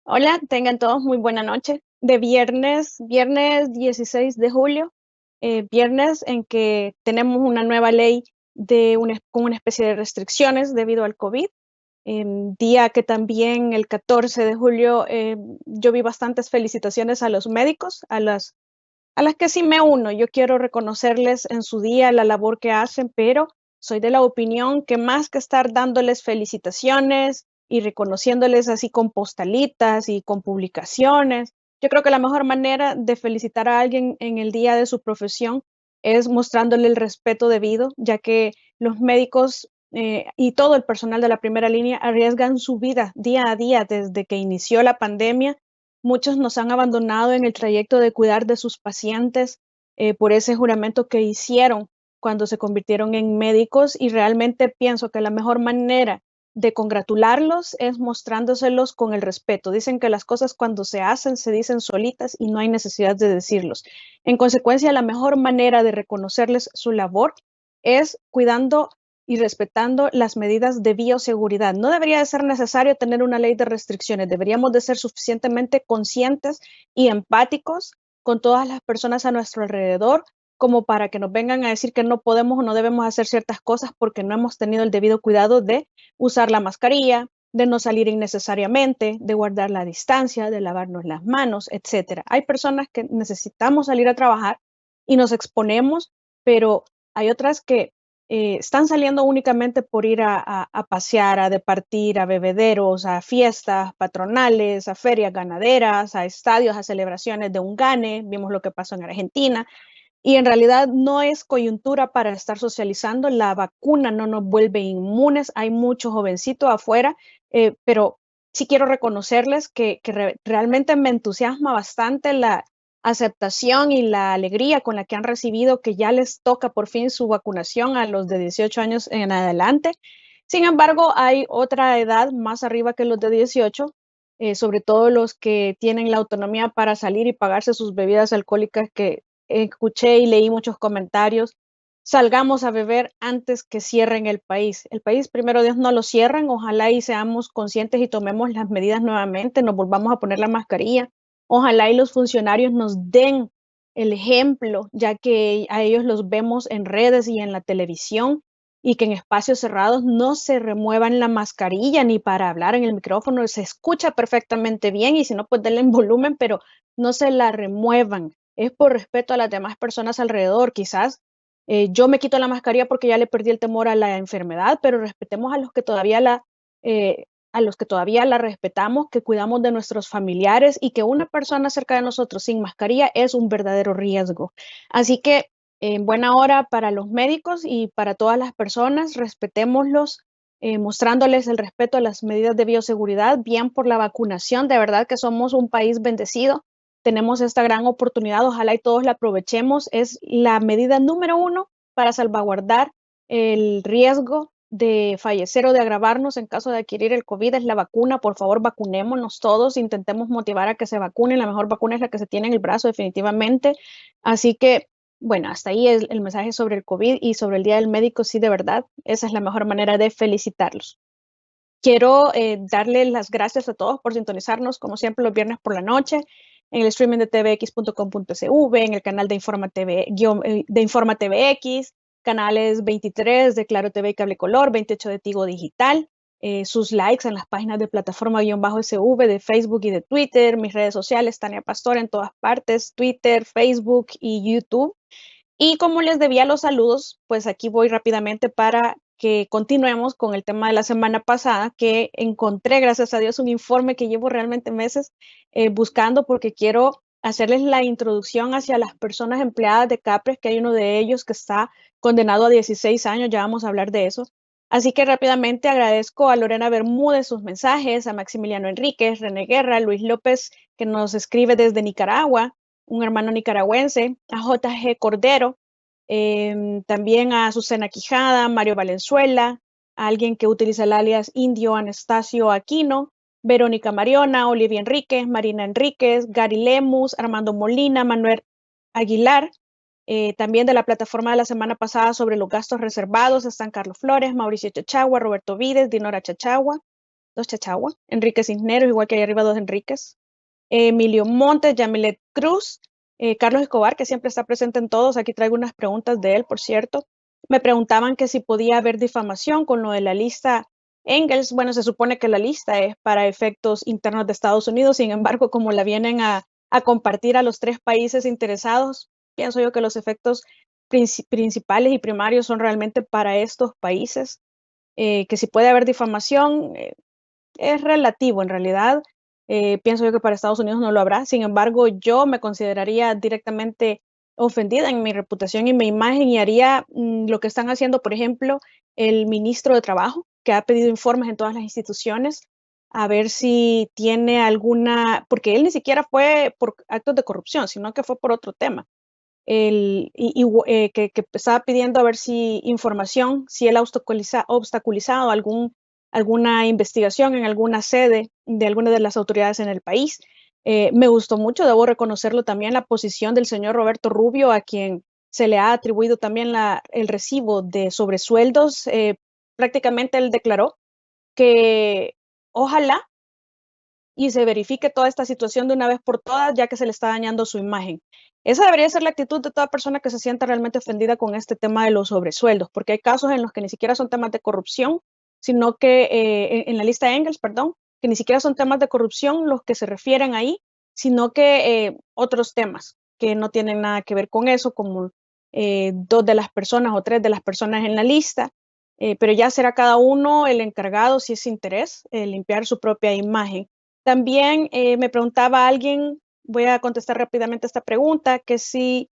Hola, tengan todos muy buena noche. De viernes 16 de julio, viernes en que tenemos una nueva ley con una especie de restricciones debido al COVID. Día que también el 14 de julio yo vi bastantes felicitaciones a los médicos, a las que sí me uno. Yo quiero reconocerles en su día la labor que hacen, pero soy de la opinión que más que estar dándoles felicitaciones y reconociéndoles así con postalitas y con publicaciones, yo creo que la mejor manera de felicitar a alguien en el día de su profesión es mostrándole el respeto debido, ya que los médicos y todo el personal de la primera línea arriesgan su vida día a día desde que inició la pandemia. Muchos nos han abandonado en el trayecto de cuidar de sus pacientes por ese juramento que hicieron cuando se convirtieron en médicos, y realmente pienso que la mejor manera de congratularlos es mostrándoselos con el respeto. Dicen que las cosas cuando se hacen se dicen solitas y no hay necesidad de decirlos. En consecuencia, la mejor manera de reconocerles su labor es cuidando y respetando las medidas de bioseguridad. No debería de ser necesario tener una ley de restricciones, deberíamos de ser suficientemente conscientes y empáticos con todas las personas a nuestro alrededor como para que nos vengan a decir que no podemos o no debemos hacer ciertas cosas porque no hemos tenido el debido cuidado de usar la mascarilla, de no salir innecesariamente, de guardar la distancia, de lavarnos las manos, etcétera. Hay personas que necesitamos salir a trabajar y nos exponemos, pero hay otras que están saliendo únicamente por ir a pasear, a departir, a bebederos, a fiestas patronales, a ferias ganaderas, a estadios, a celebraciones de un gane. Vimos lo que pasó en Argentina. Y en realidad no es coyuntura para estar socializando. La vacuna no nos vuelve inmunes. Hay mucho jovencito afuera, pero sí quiero reconocerles que realmente me entusiasma bastante la aceptación y la alegría con la que han recibido que ya les toca por fin su vacunación a los de 18 años en adelante. Sin embargo, hay otra edad más arriba que los de 18, sobre todo los que tienen la autonomía para salir y pagarse sus bebidas alcohólicas, que escuché y leí muchos comentarios. Salgamos a beber antes que cierren el país. El país, primero Dios, no lo cierran. Ojalá y seamos conscientes y tomemos las medidas nuevamente, nos volvamos a poner la mascarilla. Ojalá y los funcionarios nos den el ejemplo, ya que a ellos los vemos en redes y en la televisión, y que en espacios cerrados no se remuevan la mascarilla ni para hablar en el micrófono. Se escucha perfectamente bien y si no, pues denle en volumen, pero no se la remuevan. Es por respeto a las demás personas alrededor. Quizás yo me quito la mascarilla porque ya le perdí el temor a la enfermedad, pero respetemos a los que todavía la respetamos, que cuidamos de nuestros familiares, y que una persona cerca de nosotros sin mascarilla es un verdadero riesgo. Así que en buena hora para los médicos y para todas las personas, respetémoslos, mostrándoles el respeto a las medidas de bioseguridad, bien por la vacunación. De verdad que somos un país bendecido, tenemos esta gran oportunidad, ojalá y todos la aprovechemos. Es la medida número uno para salvaguardar el riesgo de fallecer o de agravarnos en caso de adquirir el COVID, es la vacuna. Por favor, vacunémonos todos, intentemos motivar a que se vacunen. La mejor vacuna es la que se tiene en el brazo, definitivamente. Así que, bueno, hasta ahí es el mensaje sobre el COVID y sobre el Día del Médico. Sí, de verdad, esa es la mejor manera de felicitarlos. Quiero darle las gracias a todos por sintonizarnos, como siempre, los viernes por la noche, en el streaming de tvx.com.sv, en el canal de Informa TV, de Informa TVX, canales 23 de Claro TV y Cable Color, 28 de Tigo Digital, sus likes en las páginas de plataforma-SV de Facebook y de Twitter, mis redes sociales, Tania Pastor en todas partes, Twitter, Facebook y YouTube. Y como les debía los saludos, pues aquí voy rápidamente para que continuemos con el tema de la semana pasada, que encontré, gracias a Dios, un informe que llevo realmente meses buscando, porque quiero hacerles la introducción hacia las personas empleadas de Capres, que hay uno de ellos que está condenado a 16 años, ya vamos a hablar de eso. Así que rápidamente agradezco a Lorena Bermúdez sus mensajes, a Maximiliano Enríquez, René Guerra, Luis López, que nos escribe desde Nicaragua, un hermano nicaragüense, a JG Cordero, también a Susana Quijada, Mario Valenzuela, a alguien que utiliza el alias Indio Anastasio Aquino, Verónica Mariona, Olivia Enríquez, Marina Enríquez, Gary Lemus, Armando Molina, Manuel Aguilar. También de la plataforma de la semana pasada sobre los gastos reservados están Carlos Flores, Mauricio Chachagua, Roberto Vides, Dinora Chachagua. dos Chachagua, Enrique Cisneros, igual que ahí arriba dos Enríquez, Emilio Montes, Yamilet Cruz, Carlos Escobar, que siempre está presente en todos. Aquí traigo unas preguntas de él, por cierto. Me preguntaban que si podía haber difamación con lo de la lista Engels. Bueno, se supone que la lista es para efectos internos de Estados Unidos. Sin embargo, como la vienen a compartir a los tres países interesados, pienso yo que los efectos principales y primarios son realmente para estos países. Que si puede haber difamación, es relativo en realidad. Pienso yo que para Estados Unidos no lo habrá. Sin embargo, yo me consideraría directamente ofendida en mi reputación y mi imagen y haría lo que están haciendo, por ejemplo, el ministro de Trabajo, que ha pedido informes en todas las instituciones, a ver si tiene alguna, porque él ni siquiera fue por actos de corrupción, sino que fue por otro tema. Que estaba pidiendo a ver si información, si él ha obstaculizado alguna investigación en alguna sede de alguna de las autoridades en el país. Me gustó mucho, debo reconocerlo también, la posición del señor Roberto Rubio, a quien se le ha atribuido también el recibo de sobresueldos. Prácticamente él declaró que ojalá y se verifique toda esta situación de una vez por todas, ya que se le está dañando su imagen. Esa debería ser la actitud de toda persona que se sienta realmente ofendida con este tema de los sobresueldos, porque hay casos en los que ni siquiera son temas de corrupción, sino que en la lista de Engels, perdón, que ni siquiera son temas de corrupción los que se refieren ahí, sino que otros temas que no tienen nada que ver con eso, como dos de las personas o tres de las personas en la lista, pero ya será cada uno el encargado, si es interés, limpiar su propia imagen. También me preguntaba alguien, voy a contestar rápidamente esta pregunta, que si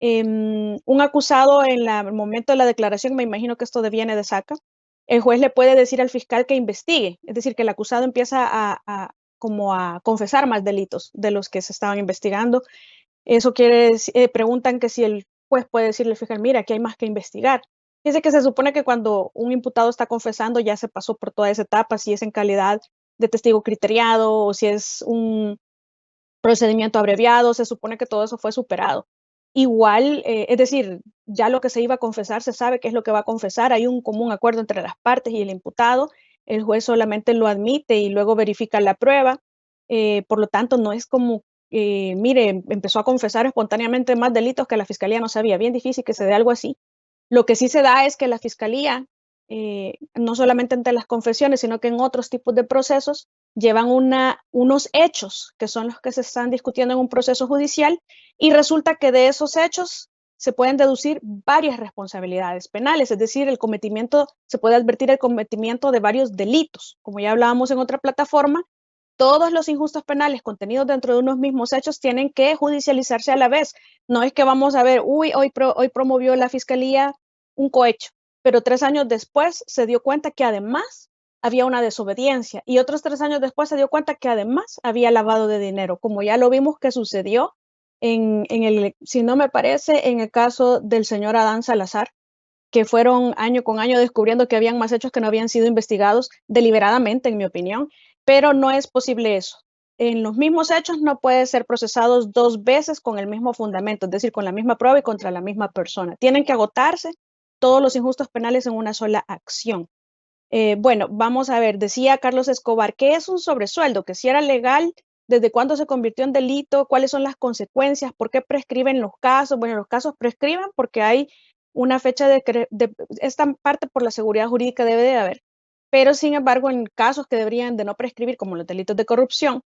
un acusado en el momento de la declaración, me imagino que esto viene de SACA, el juez le puede decir al fiscal que investigue, es decir, que el acusado empieza como a confesar más delitos de los que se estaban investigando. Eso quiere decir, preguntan que si el juez puede decirle al fiscal, mira, aquí hay más que investigar. Dice que se supone que cuando un imputado está confesando ya se pasó por toda esa etapa, si es en calidad de testigo criteriado o si es un procedimiento abreviado, se supone que todo eso fue superado. Igual, es decir, ya lo que se iba a confesar, se sabe qué es lo que va a confesar, hay un común acuerdo entre las partes y el imputado, el juez solamente lo admite y luego verifica la prueba, por lo tanto no es como, mire, empezó a confesar espontáneamente más delitos que la fiscalía no sabía, bien difícil que se dé algo así. Lo que sí se da es que la fiscalía, no solamente entre las confesiones, sino que en otros tipos de procesos, llevan unos hechos que son los que se están discutiendo en un proceso judicial y resulta que de esos hechos se pueden deducir varias responsabilidades penales, es decir, se puede advertir el cometimiento de varios delitos. Como ya hablábamos en otra plataforma, todos los injustos penales contenidos dentro de unos mismos hechos tienen que judicializarse a la vez. No es que vamos a ver, hoy promovió la fiscalía un cohecho, pero 3 años después se dio cuenta que además había una desobediencia y otros 3 años después se dio cuenta que además había lavado de dinero, como ya lo vimos que sucedió si no me parece, en el caso del señor Adán Salazar, que fueron año con año descubriendo que habían más hechos que no habían sido investigados deliberadamente, en mi opinión, pero no es posible eso. En los mismos hechos no pueden ser procesados dos veces con el mismo fundamento, es decir, con la misma prueba y contra la misma persona. Tienen que agotarse todos los injustos penales en una sola acción. Bueno, vamos a ver, decía Carlos Escobar, ¿qué es un sobresueldo? Que si era legal, ¿desde cuándo se convirtió en delito? ¿Cuáles son las consecuencias? ¿Por qué prescriben los casos? Bueno, los casos prescriben porque hay una fecha esta parte por la seguridad jurídica debe de haber, pero sin embargo en casos que deberían de no prescribir, como los delitos de corrupción,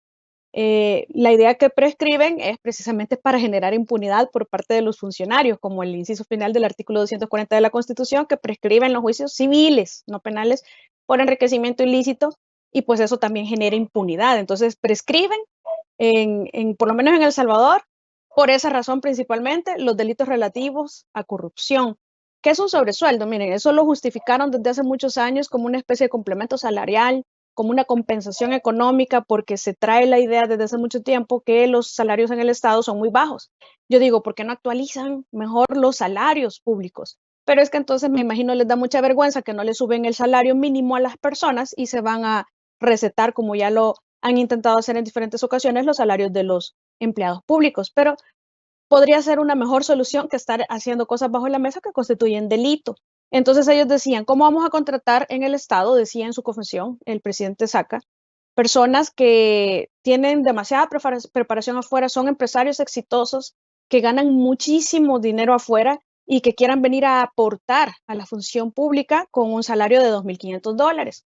la idea que prescriben es precisamente para generar impunidad por parte de los funcionarios, como el inciso final del artículo 240 de la Constitución, que prescriben los juicios civiles, no penales, por enriquecimiento ilícito, y pues eso también genera impunidad. Entonces prescriben, por lo menos en El Salvador, por esa razón principalmente, los delitos relativos a corrupción. ¿Qué es un sobresueldo? Miren, eso lo justificaron desde hace muchos años como una especie de complemento salarial, como una compensación económica, porque se trae la idea desde hace mucho tiempo que los salarios en el Estado son muy bajos. Yo digo, ¿por qué no actualizan mejor los salarios públicos? Pero es que entonces me imagino les da mucha vergüenza que no le suben el salario mínimo a las personas y se van a recetar, como ya lo han intentado hacer en diferentes ocasiones, los salarios de los empleados públicos. Pero podría ser una mejor solución que estar haciendo cosas bajo la mesa que constituyen delito. Entonces ellos decían, ¿cómo vamos a contratar en el Estado? Decía en su confesión el presidente Saca, personas que tienen demasiada preparación afuera, son empresarios exitosos, que ganan muchísimo dinero afuera y que quieran venir a aportar a la función pública con un salario de $2.500.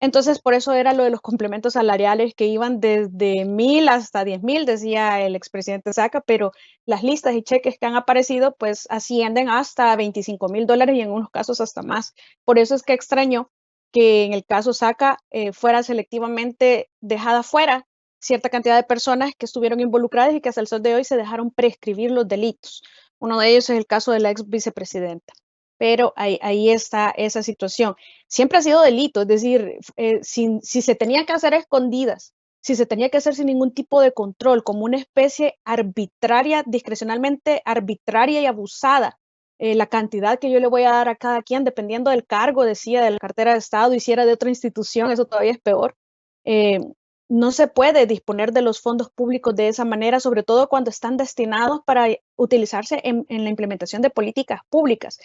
Entonces, por eso era lo de los complementos salariales que iban desde 1,000 hasta 10,000, decía el expresidente Saca, pero las listas y cheques que han aparecido, pues ascienden hasta $25,000 y en unos casos hasta más. Por eso es que extrañó que en el caso Saca fuera selectivamente dejada fuera cierta cantidad de personas que estuvieron involucradas y que hasta el sol de hoy se dejaron prescribir los delitos. Uno de ellos es el caso de la ex vicepresidenta. Pero ahí está esa situación. Siempre ha sido delito, es decir, si se tenía que hacer a escondidas, si se tenía que hacer sin ningún tipo de control, como una especie arbitraria, discrecionalmente arbitraria y abusada, la cantidad que yo le voy a dar a cada quien, dependiendo del cargo, decía, de la cartera de Estado, hiciera de otra institución, eso todavía es peor. Eh, no se puede disponer de los fondos públicos de esa manera, sobre todo cuando están destinados para utilizarse en la implementación de políticas públicas.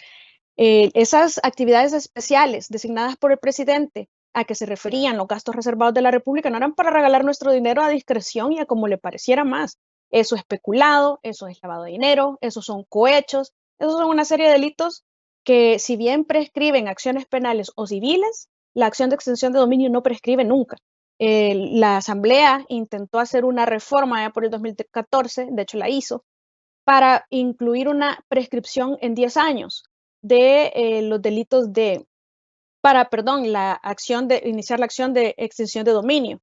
Esas actividades especiales designadas por el presidente a que se referían los gastos reservados de la República no eran para regalar nuestro dinero a discreción y a como le pareciera más. Eso es peculado, eso es lavado de dinero, esos son cohechos, esos son una serie de delitos que si bien prescriben acciones penales o civiles, la acción de extensión de dominio no prescribe nunca. La Asamblea intentó hacer una reforma ya por el 2014, de hecho la hizo, para incluir una prescripción en 10 años de los delitos iniciar la acción de extinción de dominio.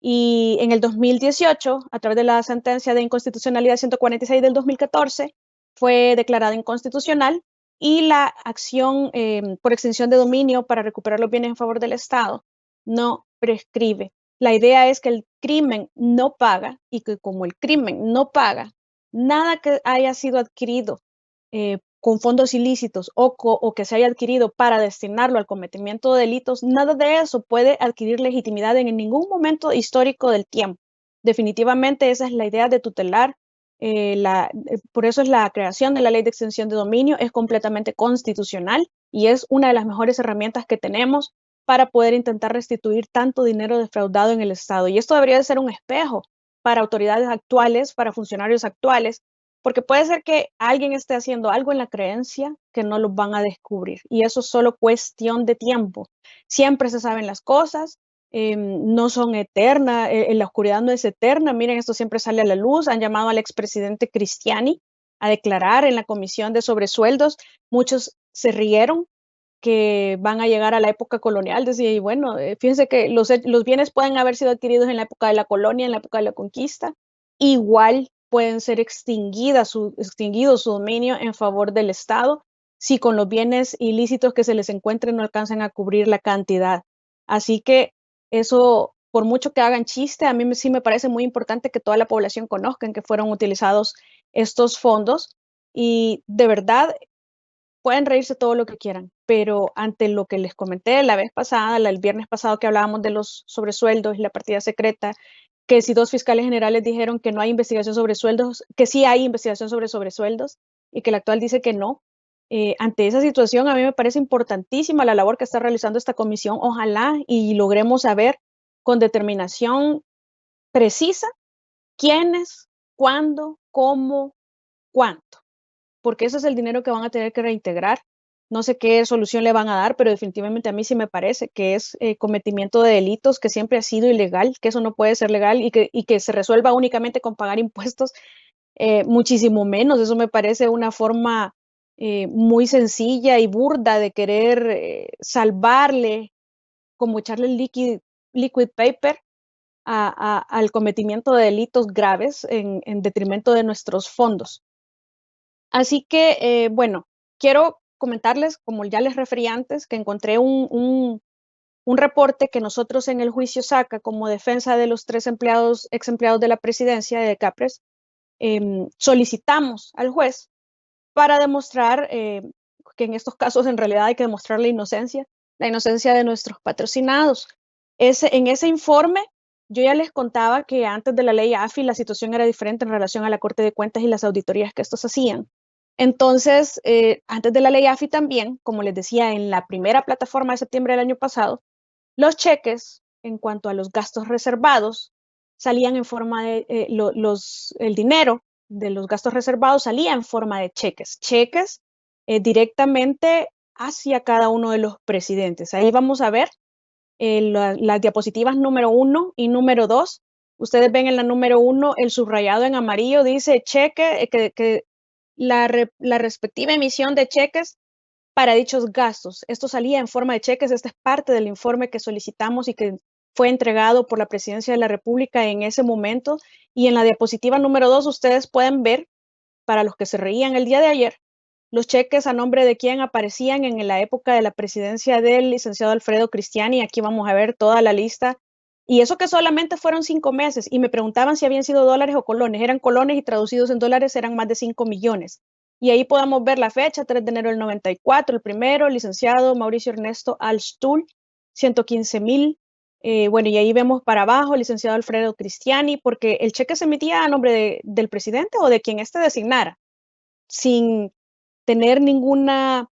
Y en el 2018, a través de la sentencia de inconstitucionalidad 146 del 2014, fue declarada inconstitucional y la acción por extinción de dominio para recuperar los bienes en favor del Estado no prescribe. La idea es que el crimen no paga y que como el crimen no paga, nada que haya sido adquirido con fondos ilícitos o que se haya adquirido para destinarlo al cometimiento de delitos, nada de eso puede adquirir legitimidad en ningún momento histórico del tiempo. Definitivamente esa es la idea de tutelar, por eso es la creación de la ley de extensión de dominio, es completamente constitucional y es una de las mejores herramientas que tenemos para poder intentar restituir tanto dinero defraudado en el Estado. Y esto debería de ser un espejo para autoridades actuales, para funcionarios actuales, porque puede ser que alguien esté haciendo algo en la creencia que no lo van a descubrir y eso es solo cuestión de tiempo. Siempre se saben las cosas, no son eternas, la oscuridad no es eterna. Miren, esto siempre sale a la luz. Han llamado al expresidente Cristiani a declarar en la comisión de sobresueldos. Muchos se rieron que van a llegar a la época colonial. Decía, y bueno, fíjense que los bienes pueden haber sido adquiridos en la época de la colonia, en la época de la conquista. Igual pueden ser extinguido su dominio en favor del Estado si con los bienes ilícitos que se les encuentren no alcanzan a cubrir la cantidad. Así que eso, por mucho que hagan chiste, a mí sí me parece muy importante que toda la población conozca en que fueron utilizados estos fondos y de verdad pueden reírse todo lo que quieran, pero ante lo que les comenté la vez pasada, el viernes pasado que hablábamos de los sobresueldos y la partida secreta, que si 2 fiscales generales dijeron que no hay investigación sobre sueldos, que sí hay investigación sobre sobresueldos y que el actual dice que no. Ante esa situación, a mí me parece importantísima la labor que está realizando esta comisión. Ojalá y logremos saber con determinación precisa quiénes, cuándo, cómo, cuánto, porque ese es el dinero que van a tener que reintegrar. No sé qué solución le van a dar, pero definitivamente a mí sí me parece que es cometimiento de delitos, que siempre ha sido ilegal, que eso no puede ser legal y que se resuelva únicamente con pagar impuestos, muchísimo menos. Eso me parece una forma muy sencilla y burda de querer salvarle, como echarle liquid paper al cometimiento de delitos graves en detrimento de nuestros fondos. Así que, bueno, quiero comentarles, como ya les referí antes, que encontré un reporte que nosotros en el juicio Saca como defensa de los 3 ex empleados de la presidencia de Capres, solicitamos al juez para demostrar que en estos casos en realidad hay que demostrar la inocencia de nuestros patrocinados. En ese informe yo ya les contaba que antes de la ley AFI la situación era diferente en relación a la Corte de Cuentas y las auditorías que estos hacían. Entonces, antes de la ley AFI también, como les decía, en la primera plataforma de septiembre del año pasado, los cheques, en cuanto a los gastos reservados, salían en forma de, el dinero de los gastos reservados salía en forma de cheques directamente hacia cada uno de los presidentes. Ahí vamos a ver las diapositivas número 1 y número 2. Ustedes ven en la número 1 el subrayado en amarillo dice cheque, que la respectiva emisión de cheques para dichos gastos. Esto salía en forma de cheques. Esta es parte del informe que solicitamos y que fue entregado por la Presidencia de la República en ese momento. Y en la diapositiva número 2 ustedes pueden ver, para los que se reían el día de ayer, los cheques a nombre de quién aparecían en la época de la presidencia del licenciado Alfredo Cristiani. Aquí vamos a ver toda la lista. Y eso que solamente fueron 5 meses. Y me preguntaban si habían sido dólares o colones. Eran colones y traducidos en dólares eran más de 5 millones. Y ahí podemos ver la fecha, 3 de enero del 94, el primero, el licenciado Mauricio Ernesto Alstul, 115,000. Bueno, y ahí vemos para abajo el licenciado Alfredo Cristiani, porque el cheque se emitía a nombre del presidente o de quien éste designara, sin tener ninguna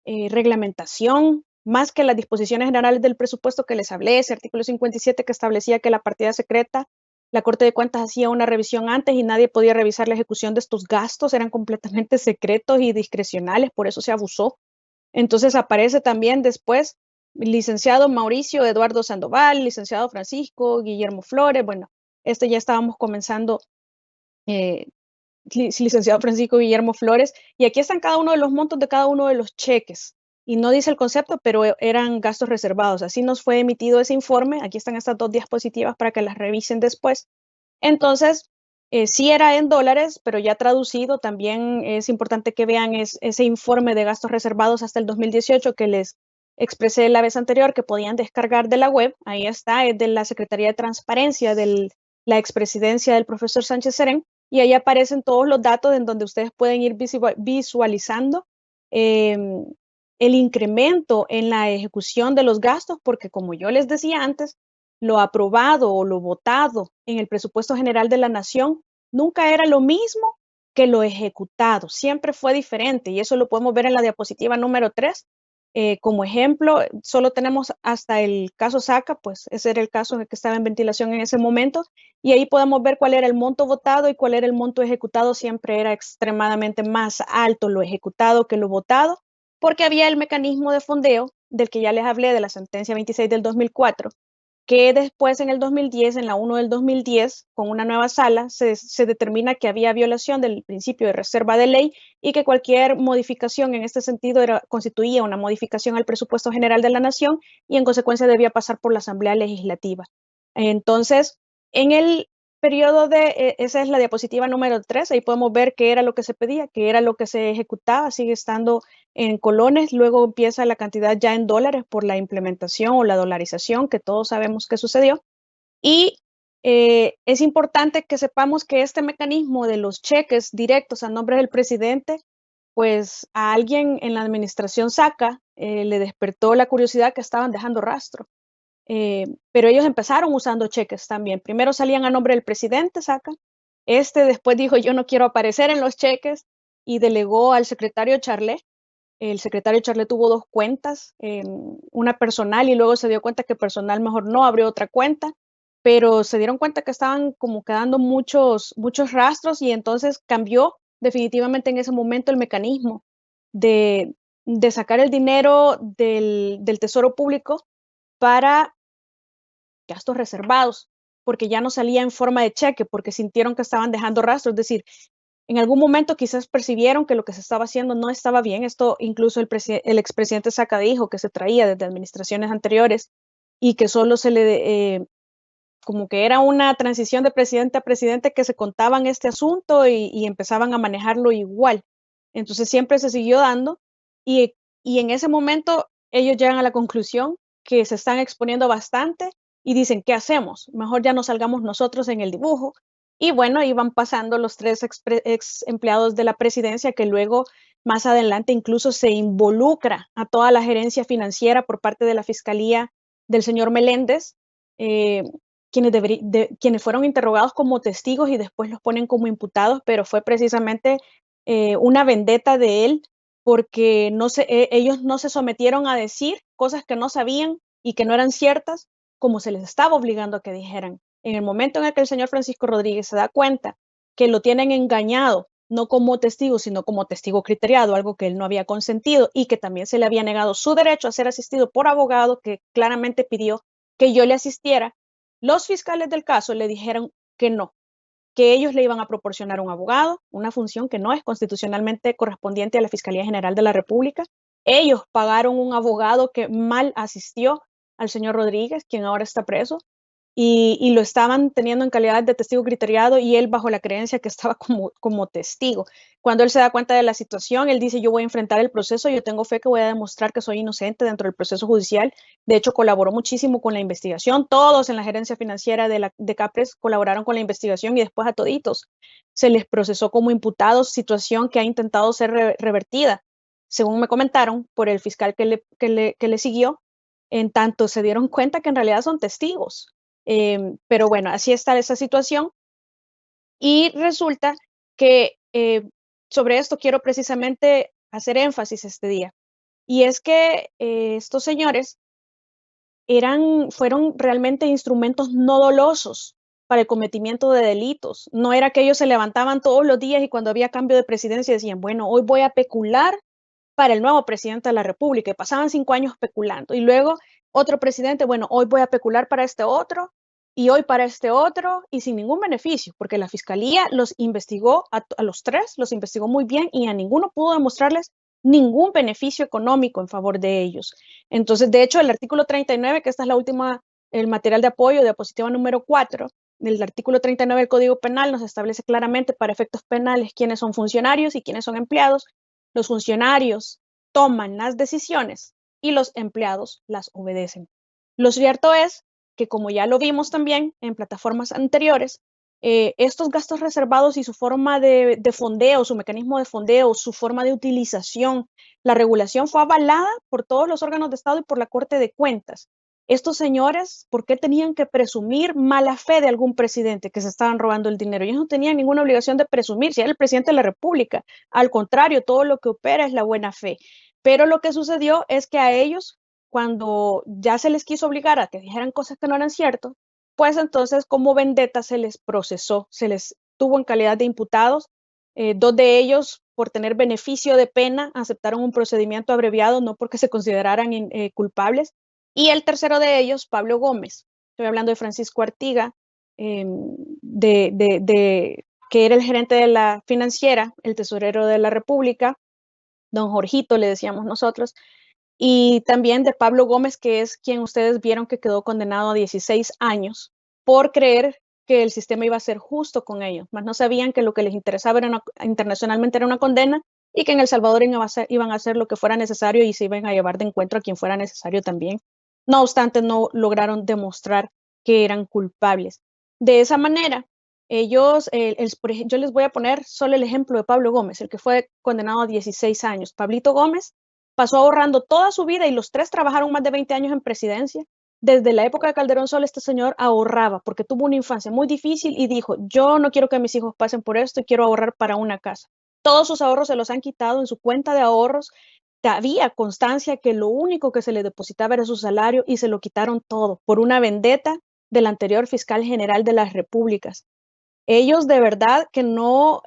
reglamentación, más que las disposiciones generales del presupuesto que les hablé, ese artículo 57 que establecía que la partida secreta, la Corte de Cuentas hacía una revisión antes y nadie podía revisar la ejecución de estos gastos, eran completamente secretos y discrecionales, por eso se abusó. Entonces aparece también después licenciado Mauricio Eduardo Sandoval, licenciado Francisco Guillermo Flores, bueno, ya estábamos comenzando licenciado Francisco Guillermo Flores, y aquí están cada uno de los montos de cada uno de los cheques. Y no dice el concepto, pero eran gastos reservados. Así nos fue emitido ese informe. Aquí están estas 2 diapositivas para que las revisen después. Entonces, sí era en dólares, pero ya traducido. También es importante que vean ese informe de gastos reservados hasta el 2018 que les expresé la vez anterior, que podían descargar de la web. Ahí está, es de la Secretaría de Transparencia de la expresidencia del profesor Sánchez Serén. Y ahí aparecen todos los datos en donde ustedes pueden ir visualizando el incremento en la ejecución de los gastos, porque como yo les decía antes, lo aprobado o lo votado en el presupuesto general de la nación nunca era lo mismo que lo ejecutado, siempre fue diferente y eso lo podemos ver en la diapositiva número 3. Como ejemplo, solo tenemos hasta el caso Saca, pues ese era el caso en el que estaba en ventilación en ese momento, y ahí podemos ver cuál era el monto votado y cuál era el monto ejecutado. Siempre era extremadamente más alto lo ejecutado que lo votado, porque había el mecanismo de fondeo del que ya les hablé de la sentencia 26 del 2004, que después en el 2010, en la 1 del 2010, con una nueva sala, se determina que había violación del principio de reserva de ley y que cualquier modificación en este sentido constituía una modificación al presupuesto general de la nación y en consecuencia debía pasar por la Asamblea Legislativa. Entonces, en el periodo esa es la diapositiva número 3, ahí podemos ver qué era lo que se pedía, qué era lo que se ejecutaba, sigue estando en colones, luego empieza la cantidad ya en dólares por la implementación o la dolarización, que todos sabemos que sucedió. Y es importante que sepamos que este mecanismo de los cheques directos a nombre del presidente, pues a alguien en la administración Saca le despertó la curiosidad que estaban dejando rastro. Pero ellos empezaron usando cheques también. Primero salían a nombre del presidente Saca. Después dijo, yo no quiero aparecer en los cheques y delegó al secretario Charlet. El secretario Charlet tuvo 2 cuentas, una personal y luego se dio cuenta que personal mejor no, abrió otra cuenta, pero se dieron cuenta que estaban como quedando muchos rastros y entonces cambió definitivamente en ese momento el mecanismo de sacar el dinero del tesoro público para gastos reservados, porque ya no salía en forma de cheque, porque sintieron que estaban dejando rastros, es decir, en algún momento quizás percibieron que lo que se estaba haciendo no estaba bien. Esto incluso el expresidente Saca dijo que se traía desde administraciones anteriores y que solo como que era una transición de presidente a presidente que se contaban este asunto y empezaban a manejarlo igual. Entonces siempre se siguió dando y en ese momento ellos llegan a la conclusión que se están exponiendo bastante y dicen, ¿qué hacemos? Mejor ya no salgamos nosotros en el dibujo. Y bueno, iban pasando los 3 ex empleados de la presidencia que luego más adelante incluso se involucra a toda la gerencia financiera por parte de la fiscalía del señor Meléndez, quienes fueron interrogados como testigos y después los ponen como imputados, pero fue precisamente una vendetta de él porque ellos no se sometieron a decir cosas que no sabían y que no eran ciertas, como se les estaba obligando a que dijeran. En el momento en el que el señor Francisco Rodríguez se da cuenta que lo tienen engañado, no como testigo, sino como testigo criteriado, algo que él no había consentido y que también se le había negado su derecho a ser asistido por abogado, que claramente pidió que yo le asistiera, los fiscales del caso le dijeron que no, que ellos le iban a proporcionar un abogado, una función que no es constitucionalmente correspondiente a la Fiscalía General de la República. Ellos pagaron un abogado que mal asistió al señor Rodríguez, quien ahora está preso, y lo estaban teniendo en calidad de testigo criteriado y él bajo la creencia que estaba como testigo. Cuando él se da cuenta de la situación, él dice, yo voy a enfrentar el proceso, yo tengo fe que voy a demostrar que soy inocente dentro del proceso judicial. De hecho, colaboró muchísimo con la investigación. Todos en la gerencia financiera de Capres colaboraron con la investigación y después a toditos se les procesó como imputados, situación que ha intentado ser revertida, según me comentaron, por el fiscal que le siguió, en tanto se dieron cuenta que en realidad son testigos. Pero bueno, así está esa situación. Y resulta que sobre esto quiero precisamente hacer énfasis este día. Y es que estos señores fueron realmente instrumentos no dolosos para el cometimiento de delitos. No era que ellos se levantaban todos los días y cuando había cambio de presidencia decían, bueno, hoy voy a pecular para el nuevo presidente de la República. Y pasaban 5 años peculando. Y luego otro presidente, bueno, hoy voy a pecular para este otro y hoy para este otro y sin ningún beneficio, porque la fiscalía los investigó a los tres, los investigó muy bien y a ninguno pudo demostrarles ningún beneficio económico en favor de ellos. Entonces, de hecho, el artículo 39, que esta es la última, el material de apoyo, diapositiva número 4, del artículo 39 del Código Penal nos establece claramente para efectos penales quiénes son funcionarios y quiénes son empleados. Los funcionarios toman las decisiones y los empleados las obedecen. Lo cierto es que, como ya lo vimos también en plataformas anteriores, estos gastos reservados y su forma de fondeo, su mecanismo de fondeo, su forma de utilización, la regulación fue avalada por todos los órganos de Estado y por la Corte de Cuentas. Estos señores, ¿por qué tenían que presumir mala fe de algún presidente que se estaban robando el dinero? Ellos no tenían ninguna obligación de presumir, si era el presidente de la República. Al contrario, todo lo que opera es la buena fe. Pero lo que sucedió es que a ellos, cuando ya se les quiso obligar a que dijeran cosas que no eran ciertas, pues entonces como vendetta se les procesó, se les tuvo en calidad de imputados. 2 de ellos, por tener beneficio de pena, aceptaron un procedimiento abreviado, no porque se consideraran culpables. Y el tercero de ellos, Pablo Gómez, estoy hablando de Francisco Artiga, que era el gerente de la financiera, el tesorero de la República, don Jorgito le decíamos nosotros, y también de Pablo Gómez, que es quien ustedes vieron que quedó condenado a 16 años por creer que el sistema iba a ser justo con ellos, mas no sabían que lo que les interesaba internacionalmente era una condena y que en El Salvador iban a hacer lo que fuera necesario y se iban a llevar de encuentro a quien fuera necesario también. No obstante, no lograron demostrar que eran culpables. De esa manera, ellos, yo les voy a poner solo el ejemplo de Pablo Gómez, el que fue condenado a 16 años. Pablito Gómez pasó ahorrando toda su vida y los tres trabajaron más de 20 años en presidencia. Desde la época de Calderón Sol, este señor ahorraba porque tuvo una infancia muy difícil y dijo, yo no quiero que mis hijos pasen por esto y quiero ahorrar para una casa. Todos sus ahorros se los han quitado en su cuenta de ahorros. Había constancia que lo único que se le depositaba era su salario y se lo quitaron todo por una vendetta del anterior fiscal general de las repúblicas. Ellos de verdad que no,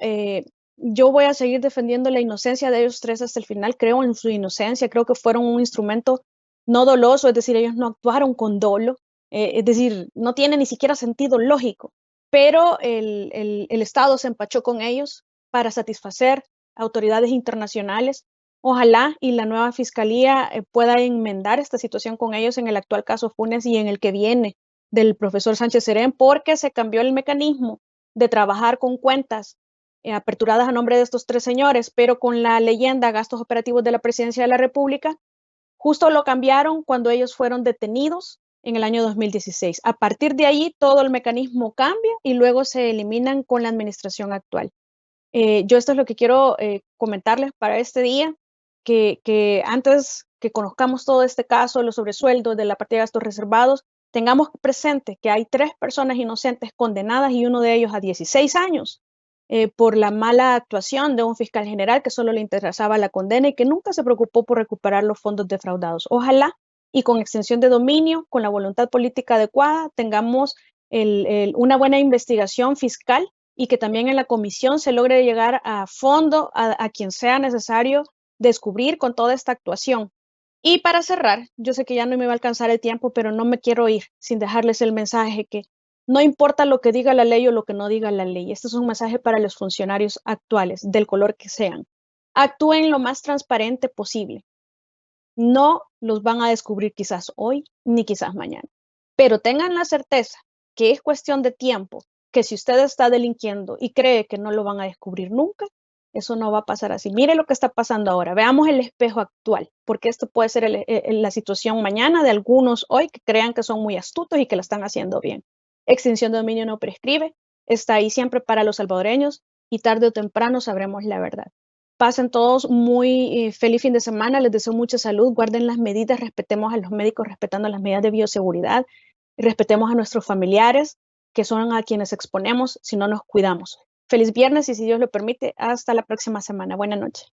yo voy a seguir defendiendo la inocencia de ellos tres hasta el final, creo en su inocencia, creo que fueron un instrumento no doloso, es decir, ellos no actuaron con dolo, es decir, no tiene ni siquiera sentido lógico, pero el Estado se empachó con ellos para satisfacer autoridades internacionales. Ojalá y la nueva fiscalía pueda enmendar esta situación con ellos en el actual caso Funes y en el que viene del profesor Sánchez Serén, porque se cambió el mecanismo de trabajar con cuentas aperturadas a nombre de estos tres señores, pero con la leyenda gastos operativos de la Presidencia de la República, justo lo cambiaron cuando ellos fueron detenidos en el año 2016. A partir de ahí, todo el mecanismo cambia y luego se eliminan con la administración actual. Yo esto es lo que quiero comentarles para este día, que antes que conozcamos todo este caso, los sobresueldos de la partida de gastos reservados, tengamos presente que hay 3 personas inocentes condenadas y uno de ellos a 16 años por la mala actuación de un fiscal general que solo le interesaba la condena y que nunca se preocupó por recuperar los fondos defraudados. Ojalá y con extensión de dominio, con la voluntad política adecuada, tengamos una buena investigación fiscal y que también en la comisión se logre llegar a fondo a quien sea necesario descubrir con toda esta actuación. Y para cerrar, yo sé que ya no me va a alcanzar el tiempo, pero no me quiero ir sin dejarles el mensaje que no importa lo que diga la ley o lo que no diga la ley. Este es un mensaje para los funcionarios actuales, del color que sean. Actúen lo más transparente posible. No los van a descubrir quizás hoy ni quizás mañana, pero tengan la certeza que es cuestión de tiempo, que si usted está delinquiendo y cree que no lo van a descubrir nunca, eso no va a pasar así. Mire lo que está pasando ahora. Veamos el espejo actual, porque esto puede ser la situación mañana de algunos hoy que crean que son muy astutos y que lo están haciendo bien. Extinción de dominio no prescribe, está ahí siempre para los salvadoreños y tarde o temprano sabremos la verdad. Pasen todos muy feliz fin de semana, les deseo mucha salud, guarden las medidas, respetemos a los médicos, respetando las medidas de bioseguridad, respetemos a nuestros familiares, que son a quienes exponemos si no nos cuidamos. Feliz viernes y si Dios lo permite, hasta la próxima semana. Buenas noches.